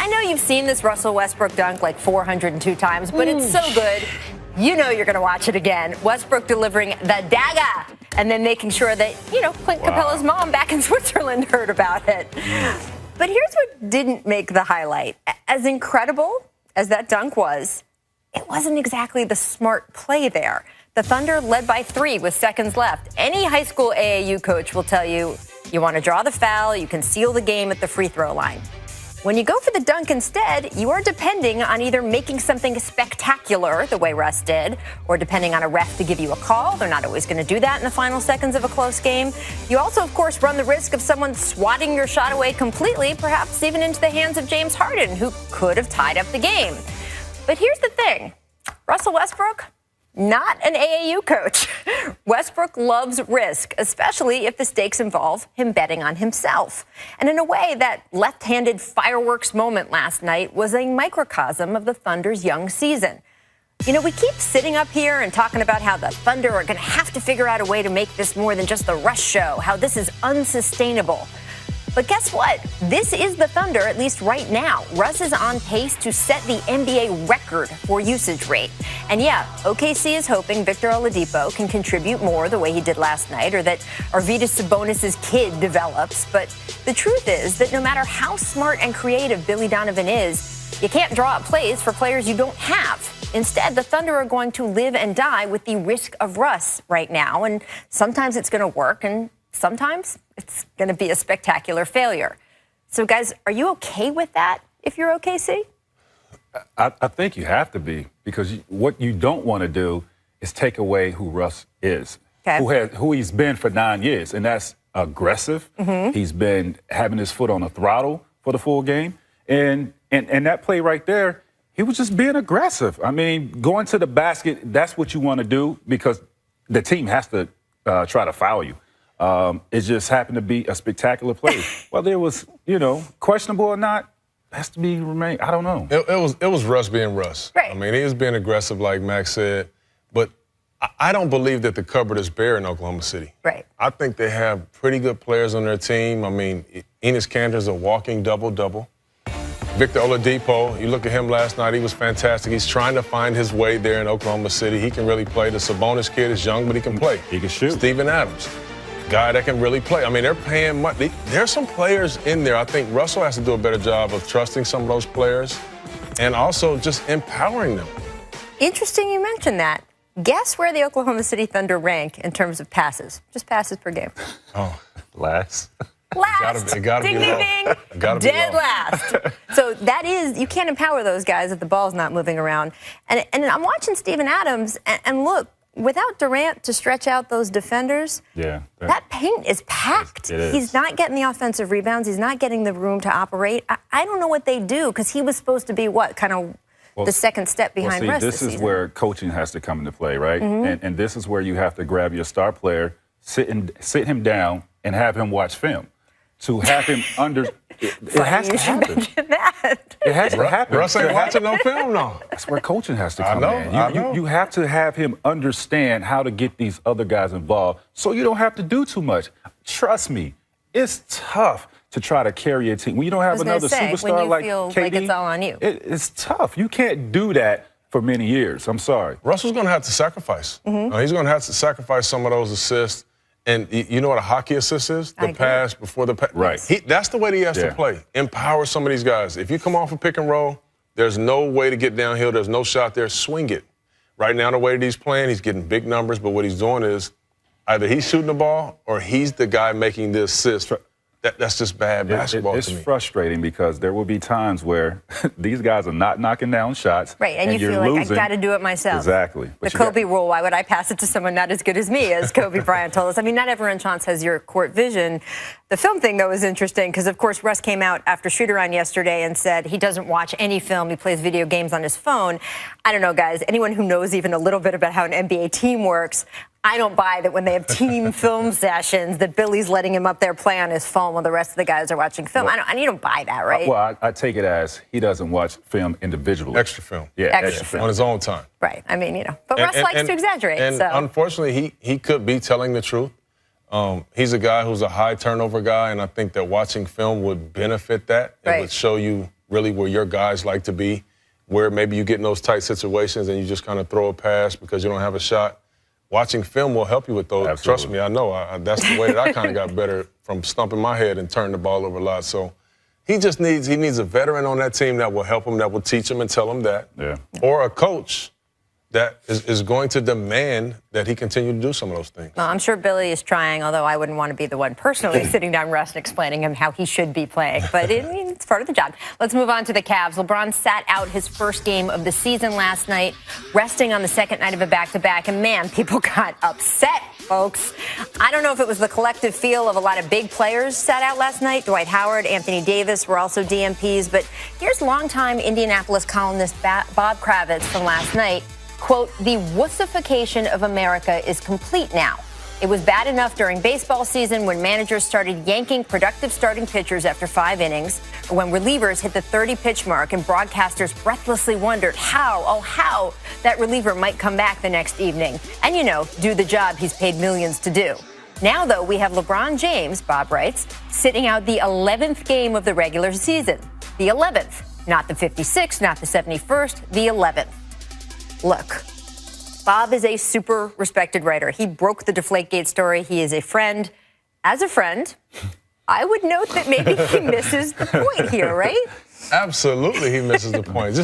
I know you've seen this Russell Westbrook dunk like 402 times, but it's so good, you know you're going to watch it again. Westbrook delivering the dagger and then making sure that, Clint Capella's mom back in Switzerland heard about it. But here's what didn't make the highlight. As incredible as that dunk was, it wasn't exactly the smart play there. The Thunder led by 3 with seconds left. Any high school AAU coach will tell you, you want to draw the foul, you can seal the game at the free throw line. When you go for the dunk instead, you are depending on either making something spectacular, the way Russ did, or depending on a ref to give you a call. They're not always going to do that in the final seconds of a close game. You also, of course, run the risk of someone swatting your shot away completely, perhaps even into the hands of James Harden, who could have tied up the game. But here's the thing. Russell Westbrook, not an AAU coach. Westbrook loves risk, especially if the stakes involve him betting on himself. And in a way, that left-handed fireworks moment last night was a microcosm of the Thunder's young season. We keep sitting up here and talking about how the Thunder are going to have to figure out a way to make this more than just the Russ show, how this is unsustainable. But guess what? This is the Thunder, at least right now. Russ is on pace to set the NBA record for usage rate. And yeah, OKC is hoping Victor Oladipo can contribute more the way he did last night, or that Arvydas Sabonis' kid develops. But the truth is that no matter how smart and creative Billy Donovan is, you can't draw up plays for players you don't have. Instead, the Thunder are going to live and die with the risk of Russ right now. And sometimes it's going to work, and sometimes it's going to be a spectacular failure. So, guys, are you okay with that if you're OKC? I think you have to be, because what you don't want to do is take away who Russ is, who he's been for 9 years, and that's aggressive. He's been having his foot on the throttle for the full game. And that play right there, he was just being aggressive. I mean, going to the basket, that's what you want to do, because the team has to try to foul you. It just happened to be a spectacular play. Whether it was, questionable or not, has to be remain. I don't know. It was Russ being Russ. Right. I mean, he was being aggressive, like Max said. But I don't believe that the cupboard is bare in Oklahoma City. Right. I think they have pretty good players on their team. I mean, Enes Kanter's a walking double-double. Victor Oladipo, you look at him last night, he was fantastic. He's trying to find his way there in Oklahoma City. He can really play. The Sabonis kid is young, but he can play. He can shoot. Steven Adams, guy that can really play. I mean, they're paying money. There's some players in there. I think Russell has to do a better job of trusting some of those players and also just empowering them. Interesting you mentioned that. Guess where the Oklahoma City Thunder rank in terms of passes? Just passes per game. Oh, Last. Last. It gotta ding, be ding, low. ding. Dead last. So that is, you can't empower those guys if the ball's not moving around. And I'm watching Steven Adams, and look, without Durant to stretch out those defenders, that paint is packed. It is. He's not getting the offensive rebounds. He's not getting the room to operate. I don't know what they do, because he was supposed to be the second step behind Russ this this is season. where coaching has to come into play, right? And this is where you have to grab your star player, sit him down, and have him watch film. To have him it has to happen. It has to happen. Russ ain't watching no film, no. That's where coaching has to come in. I know. You have to have him understand how to get these other guys involved so you don't have to do too much. Trust me, it's tough to try to carry a team. When you don't have another superstar like KD, like it's all on you. It's tough. You can't do that for many years. I'm sorry. Russell's going to have to sacrifice. He's going to have to sacrifice some of those assists. And you know what a hockey assist is? The pass before the pass. Right. That's the way he has to play. Empower some of these guys. If you come off a pick and roll, there's no way to get downhill. There's no shot there. Swing it. Right now, the way that he's playing, he's getting big numbers. But what he's doing is either he's shooting the ball or he's the guy making the assist. That's just bad basketball to me. It's frustrating, because there will be times where these guys are not knocking down shots. Right, and you feel like, I got to do it myself. Exactly. The Kobe rule, why would I pass it to someone not as good as me, as Kobe Bryant told us. I mean, not everyone, Chance, has your court vision. The film thing, though, is interesting, because, of course, Russ came out after shoot-around yesterday and said he doesn't watch any film. He plays video games on his phone. I don't know, guys. Anyone who knows even a little bit about how an NBA team works, I don't buy that when they have team film sessions that Billy's letting him up there play on his phone while the rest of the guys are watching film. Well, you don't buy that, right? Well, I take it as he doesn't watch film indivially. Extra film. Yeah, extra film. On his own time. Right. I mean, But Russ likes to exaggerate. And unfortunately, he could be telling the truth. He's a guy who's a high turnover guy, and I think that watching film would benefit that. It would show you really where your guys like to be, where maybe you get in those tight situations and you just kind of throw a pass because you don't have a shot. Watching film will help you with those. Absolutely. Trust me, I know. That's the way that I kind of got better from stumping my head and turning the ball over a lot. So he needs a veteran on that team that will help him, that will teach him and tell him that. Yeah. Or a coach that is going to demand that he continue to do some of those things. Well, I'm sure Billy is trying, although I wouldn't want to be the one personally sitting down Russ and explaining him how he should be playing. But it's part of the job. Let's move on to the Cavs. LeBron sat out his first game of the season last night, resting on the second night of a back-to-back. And, man, people got upset, folks. I don't know if it was the collective feel of a lot of big players sat out last night. Dwight Howard, Anthony Davis were also DMPs. But here's longtime Indianapolis columnist Bob Kravitz from last night. Quote, the wussification of America is complete now. It was bad enough during baseball season when managers started yanking productive starting pitchers after 5 innings, or when relievers hit the 30-pitch mark and broadcasters breathlessly wondered how that reliever might come back the next evening and, do the job he's paid millions to do. Now, though, we have LeBron James, Bob writes, sitting out the 11th game of the regular season. The 11th, not the 56th, not the 71st, the 11th. Look, Bob is a super respected writer. He broke the Deflategate story. He is a friend. As a friend, I would note that maybe he misses the point here, right? Absolutely, he misses the point.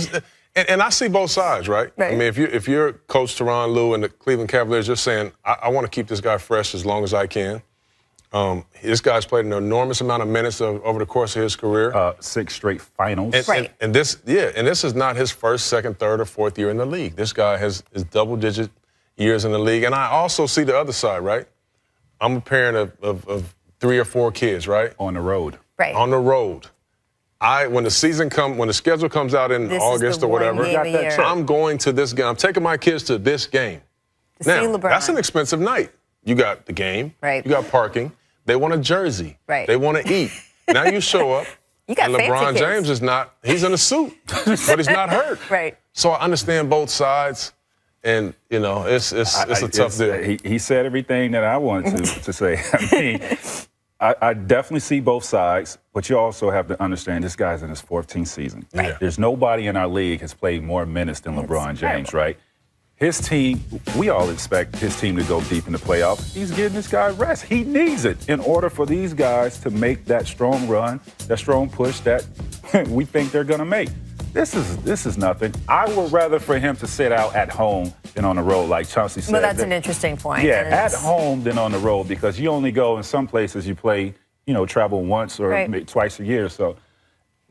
And I see both sides, right? I mean, if you're Coach Tyronn Lue and the Cleveland Cavaliers, just saying, I want to keep this guy fresh as long as I can. This guy's played an enormous amount of minutes over the course of his career. 6 straight finals. And this is not his first, second, third, or fourth year in the league. This guy has double-digit years in the league. And I also see the other side, right? I'm a parent of 3 or 4 kids, right? On the road. Right. On the road. When the schedule comes out in August or whatever, I'm going to this game. I'm taking my kids to this game. Now, that's an expensive night. You got the game. Right. You got parking. They want a jersey. Right. They want to eat. Now you show up. You got and LeBron James is not, he's in a suit, but he's not hurt. Right. So I understand both sides. And, it's a tough deal. He said everything that I wanted to say. I mean, I definitely see both sides, but you also have to understand this guy's in his 14th season. Right. There's nobody in our league has played more minutes than LeBron James, right? His team, we all expect his team to go deep in the playoffs. He's giving this guy rest. He needs it in order for these guys to make that strong run, that strong push that we think they're going to make. This is nothing. I would rather for him to sit out at home than on the road, like Chauncey said. Well, that's an interesting point. Yeah, at home than on the road, because you only go in some places you play, travel once or twice a year. So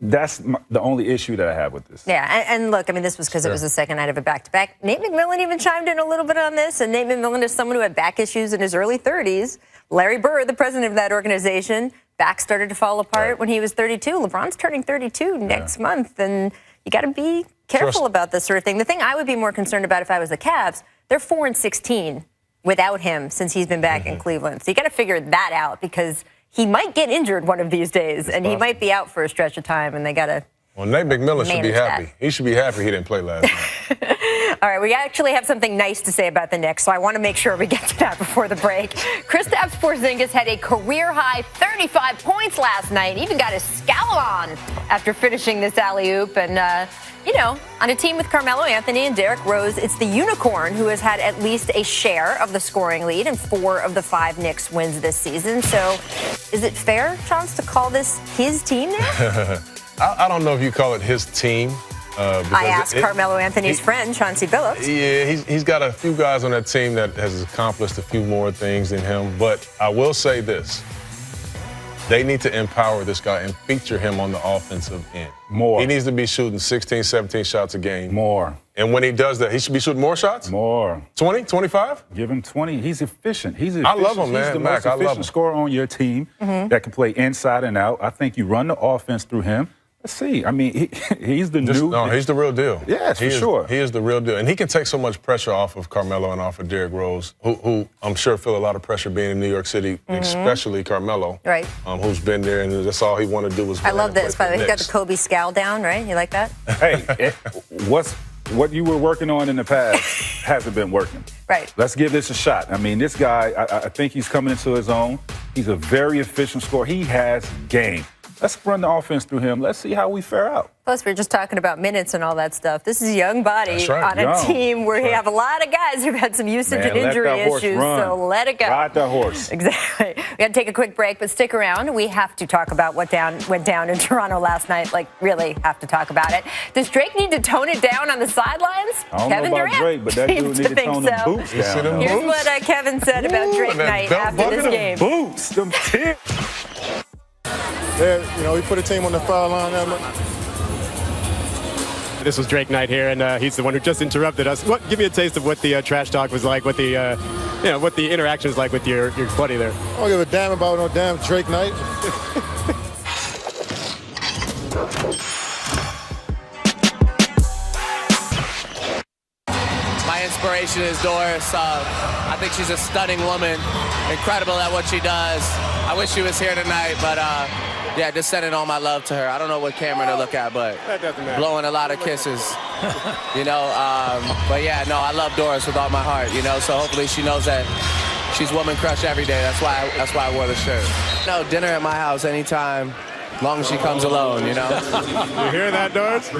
that's the only issue that I have with this. Yeah, and look, I mean, this was because it was the second night of a back-to-back. Nate McMillan even chimed in a little bit on this, and Nate McMillan is someone who had back issues in his early 30s. Larry Bird, the president of that organization, back started to fall apart when he was 32. LeBron's turning 32 next month, and you got to be careful about this sort of thing. The thing I would be more concerned about if I was the Cavs, they're 4-16 without him since he's been back in Cleveland. So you got to figure that out, because he might get injured one of these days, and he might be out for a stretch of time, and they got to. Well, Nate McMillan should be happy. That. He should be happy he didn't play last night. All right, we actually have something nice to say about the Knicks, so I want to make sure we get to that before the break. Kristaps Porzingis had a career-high 35 points last night. Even got his scowl on after finishing this alley-oop. And, on a team with Carmelo Anthony and Derrick Rose, it's the Unicorn who has had at least a share of the scoring lead in 4 of the 5 Knicks wins this season. So is it fair, Chance, to call this his team now? I don't know if you call it his team. I asked Carmelo Anthony's friend, Chauncey Billups. Yeah, he's got a few guys on that team that has accomplished a few more things than him. But I will say this. They need to empower this guy and feature him on the offensive end. More. He needs to be shooting 16, 17 shots a game. More. And when he does that, he should be shooting more shots? More. 20, 25? Give him 20. He's efficient. I love him, man. He's the Mac, most efficient scorer on your team that can play inside and out. I think you run the offense through him. Let's see. I mean, he's the new. No, he's the real deal. Yes, for sure. He is the real deal. And he can take so much pressure off of Carmelo and off of Derrick Rose, who I'm sure feel a lot of pressure being in New York City, especially Carmelo. Right. Who's been there, and that's all he wanted to do was. I love this, by the way. He got the Kobe scowl down, right? You like that? Hey, what you were working on in the past hasn't been working. Right. Let's give this a shot. I mean, this guy, I think he's coming into his own. He's a very efficient scorer. He has game. Let's run the offense through him. Let's see how we fare out. Plus, we're just talking about minutes and all that stuff. This is a young body on a team where you have a lot of guys who've had some usage and injury issues. So let it go. Ride the horse. Exactly. We got to take a quick break, but stick around. We have to talk about what went down in Toronto last night. Like, really have to talk about it. Does Drake need to tone it down on the sidelines? I don't know about Durant Drake, but that dude needs to tone the boots down. Here's what Kevin said about Drake night after this game. Boots, them tips. He put a team on the foul line. This was Drake night here, and he's the one who just interrupted us. Give me a taste of what the trash talk was like, what the what the interaction was like with your buddy there. I don't give a damn about no damn Drake night. My inspiration is Doris. I think she's a stunning woman, incredible at what she does. I wish she was here tonight, but yeah, just sending all my love to her. I don't know what camera to look at, but blowing a lot of kisses, But yeah, no, I love Doris with all my heart, So hopefully she knows that she's woman crush every day. That's why I wore the shirt. No, dinner at my house anytime, as long as she comes alone, You hear that, Doris?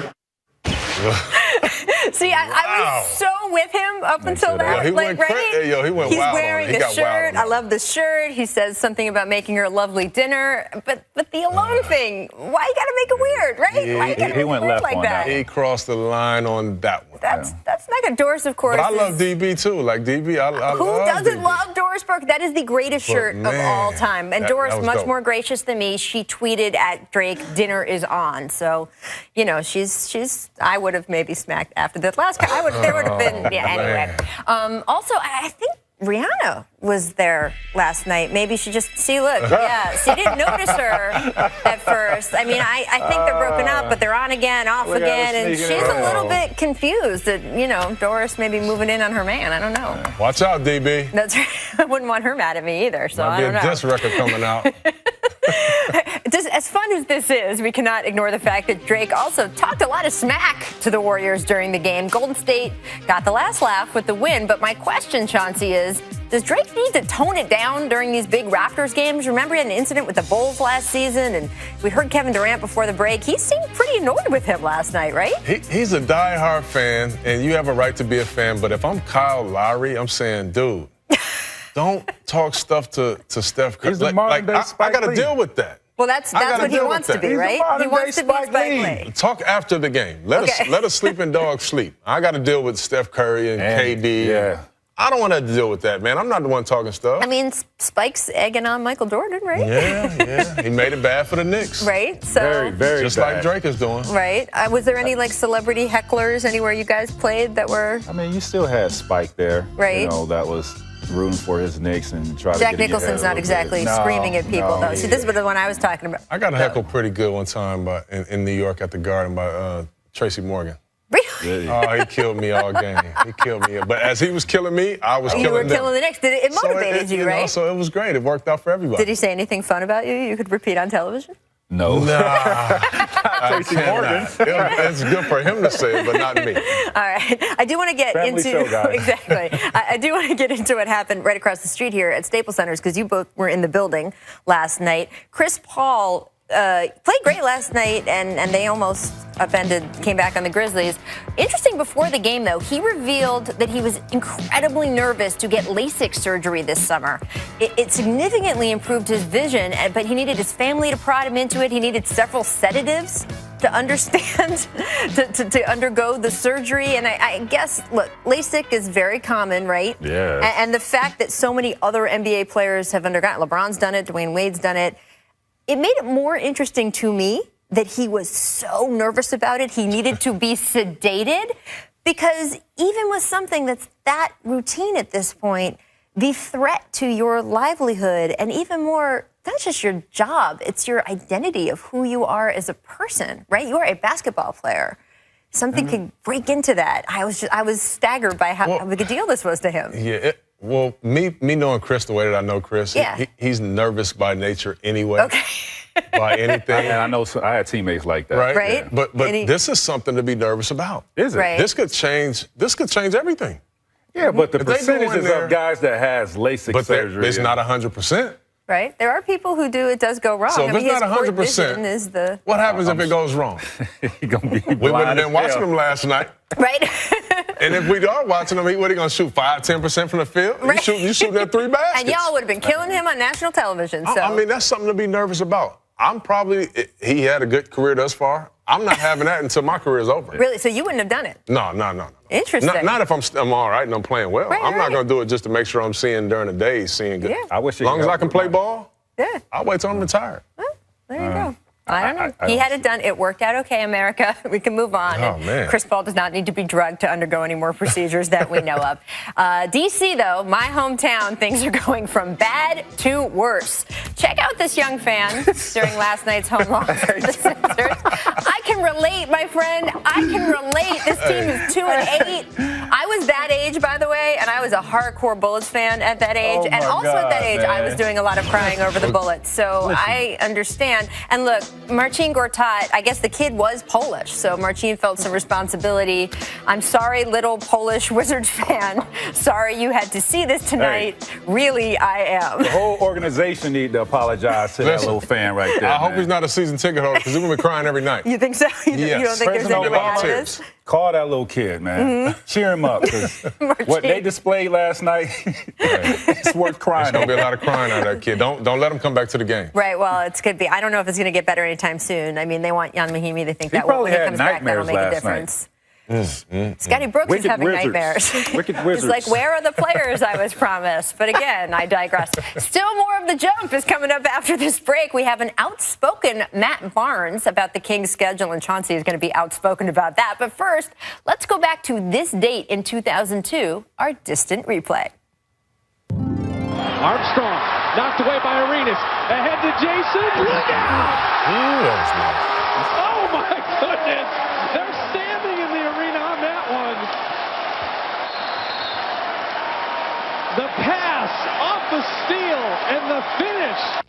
See, I was so with him up until that. He went wild. He's wearing the shirt. I love the shirt. He says something about making her a lovely dinner. But the alone thing, why you got to make it weird, right? Yeah, why you gotta he went left like on that. He crossed the line on that one. That's not a Doris, of course. But I love DB, too. Like, DB, I Who love doesn't DB. Love Doris Burke? That is the greatest shirt of all time. And Doris, much dope. more gracious than me, she tweeted at Drake, dinner is on. So, she's I would have maybe smacked after the last guy. There would have been, anyway. Also, I think Rihanna was there last night. Maybe she just, she didn't notice her at first. I mean, I think they're broken up, but they're on again, off again, and she's a little bit confused that, Doris may be moving in on her man. I don't know. Watch out, DB. That's right. I wouldn't want her mad at me either, so I don't know. Might be a diss record coming out. As fun as this is, we cannot ignore the fact that Drake also talked a lot of smack to the Warriors during the game. Golden State got the last laugh with the win, but my question, Chauncey, is does Drake need to tone it down during these big Raptors games? Remember he had an incident with the Bulls last season, and we heard Kevin Durant before the break. He seemed pretty annoyed with him last night, right? He's a diehard fan, and you have a right to be a fan, but if I'm Kyle Lowry, I'm saying, dude, don't talk stuff to Steph Curry. He's the modern-day Spike I got to Lee. deal with that. Well, that's what he wants to be, right? He wants to be Spike Lee. Talk after the game. Let a sleeping dog sleep. I got to deal with Steph Curry and KD. Yeah. I don't want to deal with that, man. I'm not the one talking stuff. I mean, Spike's egging on Michael Jordan, right? Yeah. He made it bad for the Knicks. Right? So Very, very just bad. like Drake is doing. Right. Was there any celebrity hecklers anywhere you guys played that were? I mean, you still had Spike there. Right. That was rooting for his Knicks and trying to Jack get in your Nicholson's head a not little exactly bit. screaming at people, though. Yeah. See, this is the one I was talking about. I got heckled pretty good one time in New York at the Garden by Tracy Morgan. Really? Oh, he killed me all game. He killed me. But as he was killing me, I was killing him. You were killing the Knicks. It motivated you, right? So it was great. It worked out for everybody. Did he say anything fun about you you could repeat on television? No. Nah. Tracy Morgan. It's good for him to say it, but not me. All right. I do want to get Family into show, guys. exactly. I do want to get into what happened right across the street here at Staples Center because you both were in the building last night. Chris Paul played great last night, and they almost came back on the Grizzlies. Interesting, before the game, though, he revealed that he was incredibly nervous to get LASIK surgery this summer. It significantly improved his vision, but he needed his family to prod him into it. He needed several sedatives to understand, to undergo the surgery. And I guess, look, LASIK is very common, right? Yeah. And the fact that so many other NBA players have undergone it, LeBron's done it, Dwayne Wade's done it, it made it more interesting to me that he was so nervous about it. He needed to be sedated because even with something that's that routine at this point, the threat to your livelihood and even more, that's just your job. It's your identity of who you are as a person, right? You are a basketball player. Something could break into that. I was staggered by how big a deal this was to him. Yeah. Well, me knowing Chris the way that I know Chris, he's nervous by nature anyway. Okay. By anything. And I know I had teammates like that. Right. Right. But this is something to be nervous about. Is it? Right. This could change everything. Yeah, but the If they go in percentages there- of guys that has LASIK But surgery. it's not 100%. Right? There are people who do. It does go wrong. So if it's his not court 100%, vision is the what happens if it goes wrong? He gonna be We would have blind been as watching hell. him last night. right. And if we are watching him, what are he going to shoot 5-10% from the field? Right. You shooting at 3 baskets. And y'all would have been killing him on national television. So I mean, that's something to be nervous about. He had a good career thus far. I'm not having that until my career is over. really, so you wouldn't have done it. No. Interesting. Not if I'm all right and I'm playing well. Right, I'm not right. going to do it just to make sure I'm seeing during the day, seeing good. Yeah. I wish As long as I can play ball, Yeah. I'll wait till I'm retired. Well, there you go. I don't know. I He don't had it done. It worked out okay, America. We can move on. Oh, And man. Chris Paul does not need to be drugged to undergo any more procedures that we know of. D.C., though, my hometown, things are going from bad to worse. Check out this young fan during last night's home loss for the Sixers. I can relate, my friend. I can relate. This team is 2-8. I was that age, by the way, and I was a hardcore Bullets fan at that age. Oh, and my also at that God, age, I man. was doing a lot of crying over the Bullets. So I understand. And look, Marcin Gortat, I guess the kid was Polish, so Marcin felt some responsibility. I'm sorry, little Polish Wizards fan. Sorry you had to see this tonight. Really, I am. The whole organization need to apologize to that Listen, little fan right there. I hope man. he's not a season ticket holder because he's going to be crying every night. You think so? You don't think there's President any way Obama. out of this? Call that little kid, man. Cheer him up. 'Cause what they displayed last night, it's worth crying. There's going to be a over. lot of crying out of that kid. Don't let him come back to the game. Right, well, it's could be. I don't know if it's going to get better anytime soon. I mean, they want Jan Mahimi. They think He that probably when he had comes back, that'll nightmares make a last difference. night. Scotty Brooks is Wicked having Wizards. nightmares. Wicked He's Wizards. like, where are the players I was promised? But again, I digress. Still more of The Jump is coming up after this break. We have an outspoken Matt Barnes about the Kings' schedule, and Chauncey is going to be outspoken about that. But first, let's go back to this date in 2002, our distant replay. Armstrong knocked away by Arenas. Ahead to Jason. Look out! That was nice. Oh my goodness! They're standing in the arena on that one. The pass off the steal and the finish.